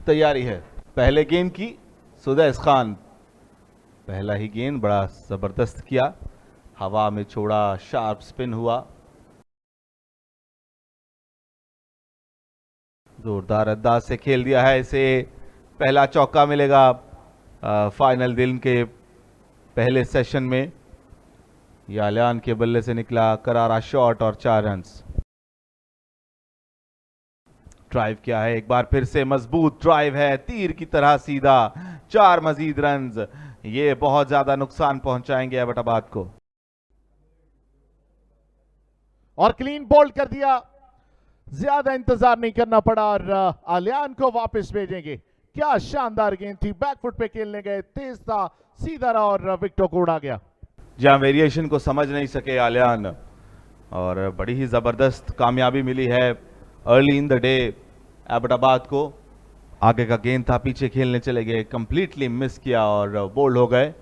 तैयारी है पहले गेंद की। सुदैस खान पहला ही गेंद बड़ा जबरदस्त किया, हवा में छोड़ा, शार्प स्पिन हुआ, जोरदार अंदाज से खेल दिया है इसे। पहला चौका मिलेगा फाइनल दिन के पहले सेशन में। यालियान के बल्ले से निकला करारा शॉट और 4 रन्स। ड्राइव किया है एक बार फिर से, मजबूत ड्राइव है, तीर की तरह सीधा, 4 मजीद रन्स। ये बहुत ज्यादा नुकसान पहुंचाएंगे एबटाबाद को। और क्लीन बोल्ड कर दिया, ज्यादा इंतजार नहीं करना पड़ा और आलियान को वापस भेजेंगे। क्या शानदार गेंद थी, बैकफुट पे खेलने गए, तेज था, सीधा रहा और विकेटों को उड़ा गया। जहां वेरिएशन को समझ नहीं सके आलियान, और बड़ी ही जबरदस्त कामयाबी मिली है early in the day Abbottabad को। आगे का गेंद था, पीछे खेलने चले गए, कंप्लीटली मिस किया और बोल्ड हो गए।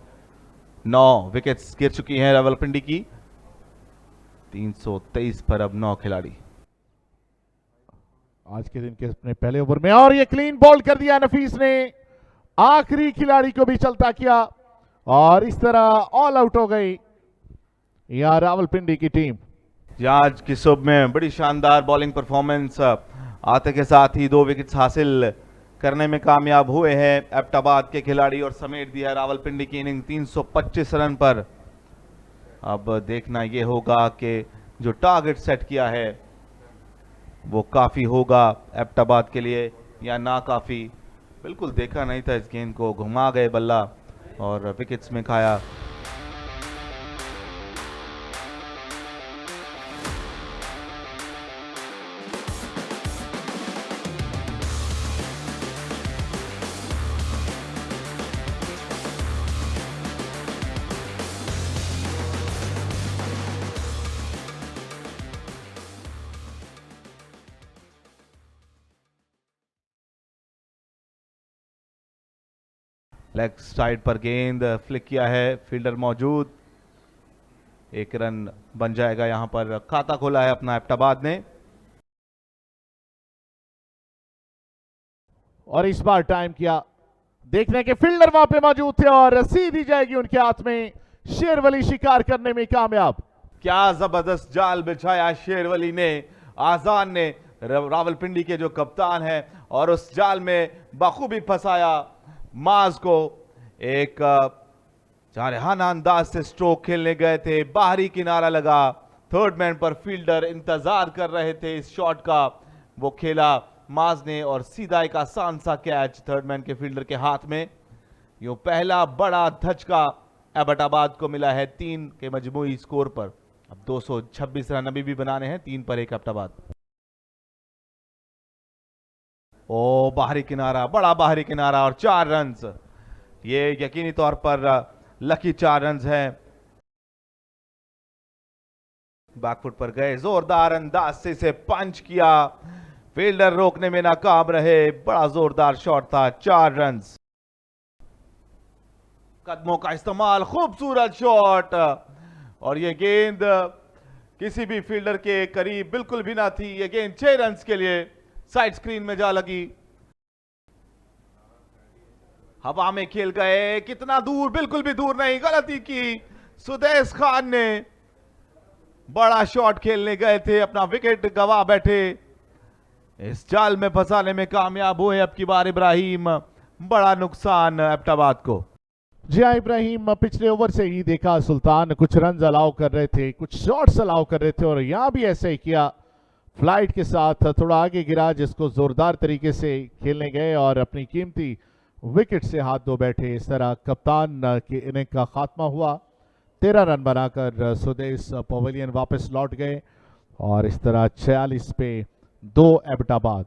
9 विकेट्स गिर चुकी हैं रावलपिंडी की, 323 पर अब 9 खिलाड़ी आज के दिन के अपने पहले ओवर में। और ये क्लीन बोल्ड कर दिया नफीस ने, आखिरी खिलाड़ी को भी चलता किया और इस तरह ऑल आउट हो गई यहां रावलपिंडी की टीम। आज की सुबह में बड़ी शानदार बॉलिंग परफॉर्मेंस आते के साथ ही 2 विकेट्स हासिल करने में कामयाब हुए हैं एबटाबाद के खिलाड़ी और समेट दिया रावलपिंडी की इनिंग 325 रन पर। अब देखना यह होगा कि जो टारगेट सेट किया है वो काफी होगा एबटाबाद के लिए या ना काफी। बिल्कुल देखा नहीं था इस गेंद को, घुमा गए बल्ला और विकेट्स में खाया। लेग साइड पर गेंद फ्लिक किया है, फील्डर मौजूद, 1 रन बन जाएगा। यहां पर खाता खोला है अपना एबटाबाद ने। और इस बार टाइम किया, देखने के फील्डर वहां पे मौजूद थे और सीधी जाएगी उनके हाथ में। शेरवली शिकार करने में कामयाब। क्या जबरदस्त जाल बिछाया शेरवली ने, आजान ने, रावलपिंडी के जो कप्तान है, और उस जाल में बखूबी फंसाया माज को। एक जारहाना अंदाज से स्ट्रोक खेलने गए थे, बाहरी किनारा लगा, थर्ड मैन पर फील्डर इंतजार कर रहे थे इस शॉट का, वो खेला माज ने और सीधा एक आसान सा कैच थर्ड मैन के फील्डर के हाथ में। यूं पहला बड़ा धचका एबटाबाद को मिला है 3 के मजमूई स्कोर पर। अब 226 रन अभी भी बनाने हैं, 3 पर 1 एबटाबाद। ओ बाहरी किनारा, बड़ा बाहरी किनारा और 4 रन्स। ये यकीनी तौर पर लकी 4 रन्स हैं। बैकफुट पर गए, जोरदार अंदाज से इसे पंच किया, फील्डर रोकने में नाकाम रहे, बड़ा जोरदार शॉट था, 4 रन्स। कदमों का इस्तेमाल, खूबसूरत शॉट, और ये गेंद किसी भी फील्डर के करीब बिल्कुल भी ना थी। ये गेंद 6 रन्स के लिए साइड स्क्रीन में जा लगी, हवा में खेल गए, कितना दूर, बिल्कुल भी दूर नहीं, गलती की सुदैस खान ने। बड़ा शॉट खेलने गए थे, अपना विकेट गवा बैठे, इस जाल में फंसाने में कामयाब हुए अब की बार इब्राहिम। बड़ा नुकसान एबटाबाद को। जी हाँ इब्राहिम, पिछले ओवर से ही देखा सुल्तान कुछ रन अलाउ कर रहे थे, कुछ शॉट्स अलाउ कर रहे थे और यहां भी ऐसे ही किया, फ्लाइट के साथ थोड़ा आगे गिरा, जिसको जोरदार तरीके से खेलने गए और अपनी कीमती विकेट से हाथ धो बैठे। इस तरह कप्तान के इनिंग का खात्मा हुआ, 13 रन बनाकर सुदेश पवेलियन वापस लौट गए और इस तरह 46 पे 2 एबटाबाद।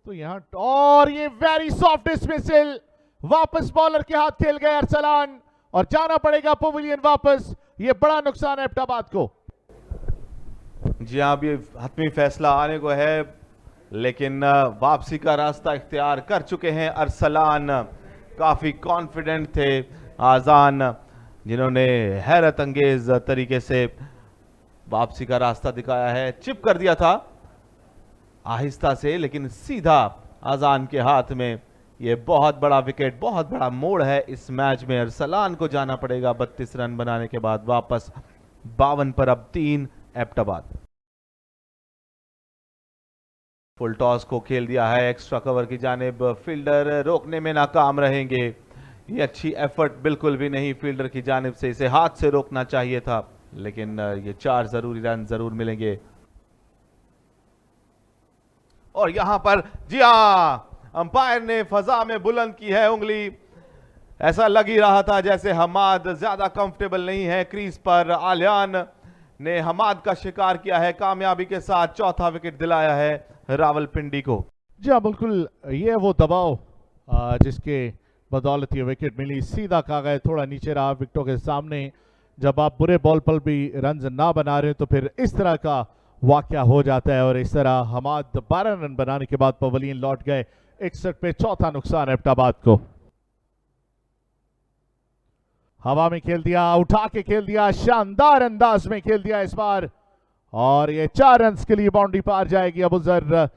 तो यहां और ये वेरी सॉफ्ट डिसमिसल, वापस बॉलर के हाथ खेल गए अरसलान और जाना पड़ेगा पवेलियन वापस। ये बड़ा नुकसान है एबटाबाद को। जी हाँ, अभी हतमी फैसला आने को है, लेकिन वापसी का रास्ता इख्तियार कर चुके हैं अरसलान। काफी कॉन्फिडेंट थे आजान, जिन्होंने हैरत अंगेज तरीके से वापसी का रास्ता दिखाया है। चिप कर दिया था आहिस्ता से लेकिन सीधा आजान के हाथ में। ये बहुत बड़ा विकेट, बहुत बड़ा मोड़ है इस मैच में। अरसलान को जाना पड़ेगा 32 रन बनाने के बाद वापस 52 पर। अब 3 एबटाबाद। फुल टॉस को खेल दिया है एक्स्ट्रा कवर की जानिब। फील्डर रोकने में नाकाम रहेंगे। ये अच्छी एफर्ट बिल्कुल भी नहीं फील्डर की जानिब से, इसे हाथ से रोकना चाहिए था, लेकिन ये 4 जरूरी रन जरूर मिलेंगे। और यहां पर जी हां, अंपायर ने फजा में बुलंद की है उंगली। ऐसा लग ही रहा था जैसे हमाद ज्यादा कंफर्टेबल नहीं है क्रीज पर। आलियान ने हमाद का शिकार किया है, कामयाबी के साथ चौथा विकेट दिलाया है रावलपिंडी को। जी हाँ, बिल्कुल ये वो दबाव जिसके बदौलत ये विकेट मिली। सीधा कहा गया, थोड़ा नीचे रहा विकेटों के सामने। जब आप बुरे बॉल पर भी रन ना बना रहे हो तो फिर इस तरह का वाकया हो जाता है। और इस तरह हमाद 12 रन बनाने के बाद पवेलियन लौट गए। 61 पे चौथा नुकसान एबटाबाद को। हवा में खेल दिया, उठा के खेल दिया, शानदार अंदाज में खेल दिया इस बार। और ये 4 रन के लिए बाउंड्री पार जाएगी। अबुजर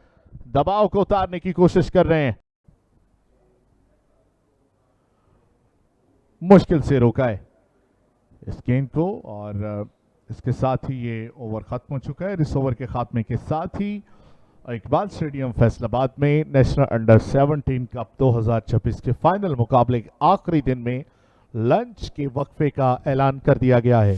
दबाव को उतारने की कोशिश कर रहे हैं, मुश्किल से रोका है इस गेंद को। और इसके साथ ही ये ओवर खत्म हो चुका है। इस ओवर के खात्मे के साथ ही इकबाल स्टेडियम फैसलाबाद में नेशनल अंडर 17 कप 2026 के फाइनल मुकाबले के आखिरी दिन में लंच के वक्फे का ऐलान कर दिया गया है।